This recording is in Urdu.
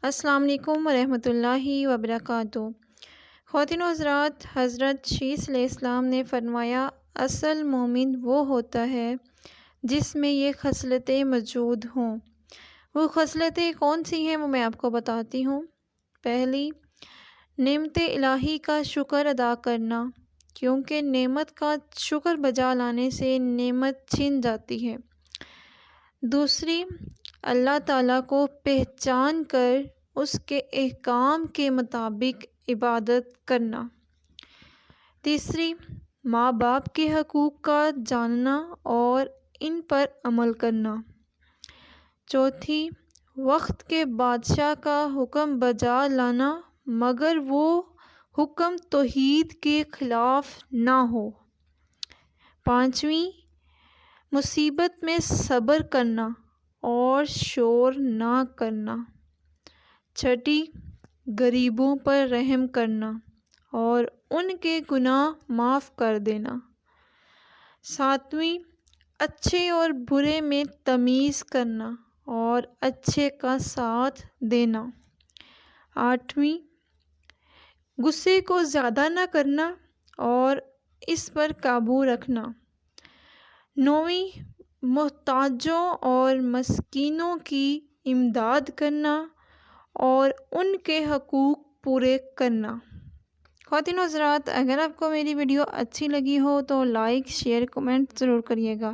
السلام علیکم ورحمۃ اللہ وبرکاتہ۔ خواتین و حضرات، حضرت شیس علیہ السلام نے فرمایا اصل مومن وہ ہوتا ہے جس میں یہ خصلتیں موجود ہوں۔ وہ خصلتیں کون سی ہیں وہ میں آپ کو بتاتی ہوں۔ پہلی، نعمت الہی کا شکر ادا کرنا، کیونکہ نعمت کا شکر بجا لانے سے نعمت چھن جاتی ہے۔ دوسری، اللہ تعالیٰ کو پہچان کر اس کے احکام کے مطابق عبادت کرنا۔ تیسری، ماں باپ کے حقوق کا جاننا اور ان پر عمل کرنا۔ چوتھی، وقت کے بادشاہ کا حکم بجا لانا مگر وہ حکم توحید کے خلاف نہ ہو۔ پانچویں، مصیبت میں صبر کرنا اور شور نہ کرنا۔ چھٹی، غریبوں پر رحم کرنا اور ان کے گناہ معاف کر دینا۔ ساتویں، اچھے اور برے میں تمیز کرنا اور اچھے کا ساتھ دینا۔ آٹھویں، غصے کو زیادہ نہ کرنا اور اس پر قابو رکھنا۔ نویں، محتاجوں اور مسکینوں کی امداد کرنا اور ان کے حقوق پورے کرنا۔ خواتین و حضرات، اگر آپ کو میری ویڈیو اچھی لگی ہو تو لائک، شیئر، کمنٹ ضرور کریے گا۔